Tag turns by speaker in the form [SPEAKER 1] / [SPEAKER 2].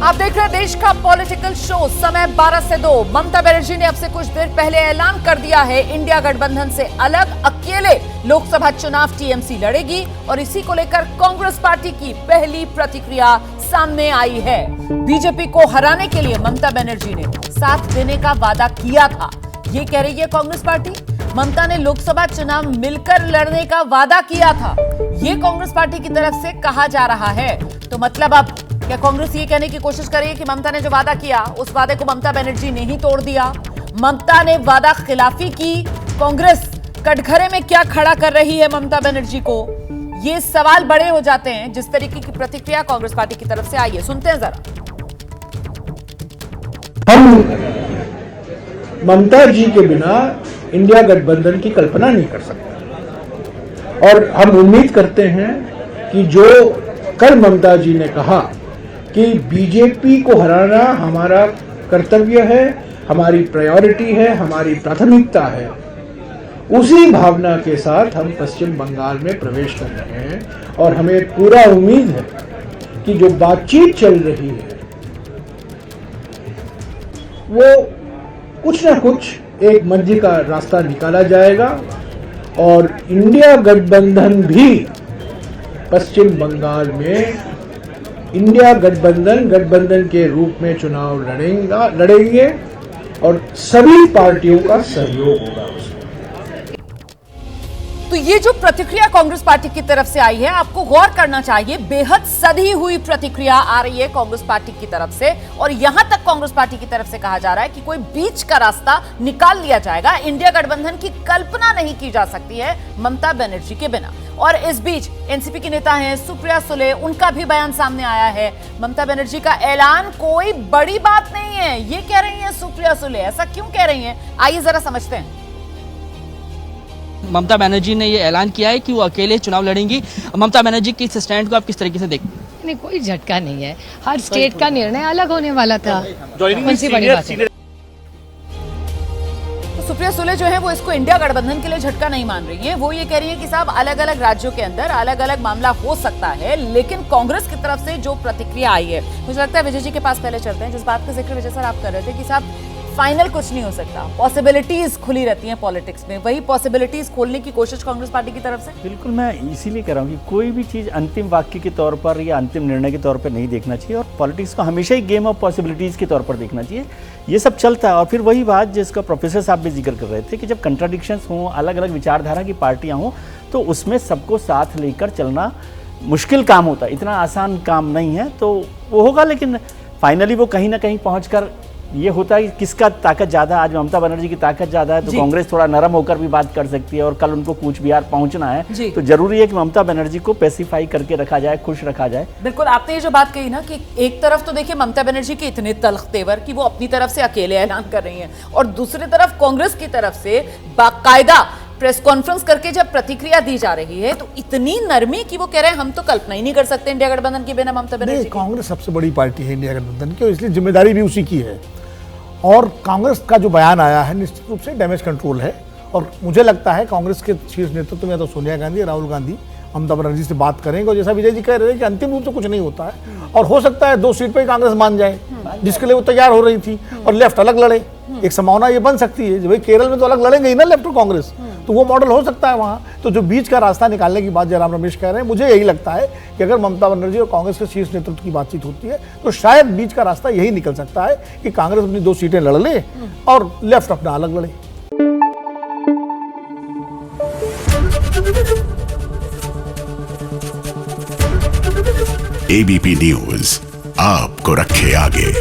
[SPEAKER 1] आप देख रहे हैं देश का पॉलिटिकल शो, समय 12 से 2। ममता बनर्जी ने अब से कुछ देर पहले ऐलान कर दिया है इंडिया गठबंधन से अलग अकेले लोकसभा चुनाव टीएमसी लड़ेगी और इसी को लेकर कांग्रेस पार्टी की पहली प्रतिक्रिया सामने आई है। बीजेपी को हराने के लिए ममता बनर्जी ने साथ देने का वादा किया था, ये कह रही है कांग्रेस पार्टी। ममता ने लोकसभा चुनाव मिलकर लड़ने का वादा किया था, ये कांग्रेस पार्टी की तरफ से कहा जा रहा है। तो मतलब अब क्या कांग्रेस ये कहने की कोशिश कर रही है कि ममता ने जो वादा किया उस वादे को ममता बनर्जी ने ही तोड़ दिया, ममता ने वादा खिलाफी की। कांग्रेस कटघरे में क्या खड़ा कर रही है ममता बनर्जी को, ये सवाल बड़े हो जाते हैं जिस तरीके की प्रतिक्रिया कांग्रेस पार्टी की तरफ से आई है। सुनते हैं जरा।
[SPEAKER 2] हम ममता जी के बिना इंडिया गठबंधन की कल्पना नहीं कर सकते और हम उम्मीद करते हैं कि जो कल ममता जी ने कहा कि बीजेपी को हराना हमारा कर्तव्य है, हमारी प्रायोरिटी है, हमारी प्राथमिकता है, उसी भावना के साथ हम पश्चिम बंगाल में प्रवेश कर रहे हैं। और हमें पूरा उम्मीद है कि जो बातचीत चल रही है वो कुछ ना कुछ एक मंजिल का रास्ता निकाला जाएगा और इंडिया गठबंधन भी पश्चिम बंगाल में इंडिया गठबंधन के रूप में चुनाव लड़ेंगे और सभी पार्टियों का सहयोग होगा उसमें।
[SPEAKER 1] तो ये जो प्रतिक्रिया कांग्रेस पार्टी की तरफ से आई है, आपको गौर करना चाहिए, बेहद सधी हुई प्रतिक्रिया आ रही है कांग्रेस पार्टी की तरफ से। और यहां तक कांग्रेस पार्टी की तरफ से कहा जा रहा है कि कोई बीच का रास्ता निकाल लिया जाएगा, इंडिया गठबंधन की कल्पना नहीं की जा सकती है ममता बनर्जी के बिना। और इस बीच एनसीपी की नेता हैं सुप्रिया सुले, उनका भी बयान सामने आया है। ममता बनर्जी का ऐलान कोई बड़ी बात नहीं है, ये कह रही हैं सुप्रिया सुले। ऐसा क्यों कह रही हैं, आइए जरा समझते हैं।
[SPEAKER 3] ममता बनर्जी ने ये ऐलान किया है कि वो अकेले चुनाव लड़ेंगी। ममता बनर्जी की इस स्टैंड को आप किस तरीके से देखते हैं?
[SPEAKER 4] नहीं, कोई झटका नहीं है, हर स्टेट का निर्णय अलग होने वाला था, कौन सी बड़ी बात है।
[SPEAKER 1] तो सुप्रिया सुले जो है वो इसको इंडिया गठबंधन के लिए झटका नहीं मान रही है। वो ये कह रही है कि साहब अलग अलग राज्यों के अंदर अलग अलग मामला हो सकता है, लेकिन कांग्रेस की तरफ से जो प्रतिक्रिया आई है, मुझे लगता है विजय जी के पास पहले चलते हैं। जिस बात का जिक्र विजय सर आप कर रहे थे कि साहब फाइनल कुछ नहीं हो सकता, पॉसिबिलिटीज खुली रहती हैं पॉलिटिक्स में, वही पॉसिबिलिटीज खोलने की कोशिश कांग्रेस पार्टी की तरफ से।
[SPEAKER 5] बिल्कुल, मैं इसीलिए कह रहा हूँ कि कोई भी चीज़ अंतिम वाक्य के तौर पर या अंतिम निर्णय के तौर पर नहीं देखना चाहिए और पॉलिटिक्स को हमेशा ही गेम ऑफ पॉसिबिलिटीज़ के तौर पर देखना चाहिए। ये सब चलता है और फिर वही बात जिसका प्रोफेसर साहब भी जिक्र कर रहे थे कि जब कंट्राडिक्शंस हों, अलग अलग विचारधारा की पार्टियाँ हों, तो उसमें सबको साथ लेकर चलना मुश्किल काम होता है, इतना आसान काम नहीं है। तो वो होगा, लेकिन फाइनली वो कहीं ना कहीं पहुँच ये होता है कि किसका ताकत ज़्यादा। आज ममता बनर्जी की ताकत ज़्यादा है तो कांग्रेस थोड़ा नरम होकर भी बात कर सकती है और कल उनको कूच बिहार पहुंचना है, तो जरूरी है कि ममता बनर्जी को पेसिफाई करके रखा जाए, खुश रखा जाए।
[SPEAKER 1] बिल्कुल, आपने ये जो बात कही ना कि एक तरफ तो देखिए ममता बनर्जी के इतने तल्ख तेवर कि वो अपनी तरफ से अकेले ऐलान कर रही हैं और दूसरी तरफ कांग्रेस की तरफ से बाकायदा प्रेस कॉन्फ्रेंस करके जब प्रतिक्रिया दी जा रही है तो इतनी नरमी कि वो कह रहे हैं हम तो कल्पना ही नहीं कर सकते इंडिया गठबंधन के बिना ममता बनर्जी।
[SPEAKER 6] कांग्रेस सबसे बड़ी पार्टी है इंडिया गठबंधन की और इसलिए जिम्मेदारी भी उसी की है। और कांग्रेस का जो बयान आया है निश्चित रूप से डैमेज कंट्रोल है और मुझे लगता है कांग्रेस के शीर्ष नेतृत्व में तो सोनिया गांधी, राहुल गांधी ममता बनर्जी से बात करेंगे और जैसा विजय जी कह रहे हैं कि अंतिम रूप से कुछ नहीं होता है और हो सकता है 2 सीट पर कांग्रेस मान जाए जिसके लिए वो तैयार हो रही थी और लेफ्ट अलग लड़े। एक संभावना ये बन सकती है, भाई केरल में तो अलग लड़ेंगे ही ना लेफ्ट और कांग्रेस, तो वो मॉडल हो सकता है वहाँ। तो जो बीच का रास्ता निकालने की बात जयराम रमेश कह रहे हैं, मुझे यही लगता है कि अगर ममता बनर्जी और कांग्रेस के शीर्ष नेतृत्व की बातचीत होती है तो शायद बीच का रास्ता यही निकल सकता है कि कांग्रेस अपनी 2 सीटें लड़ ले और लेफ्ट अपना अलग लड़े।
[SPEAKER 7] एबीपी न्यूज आपको रखे आगे।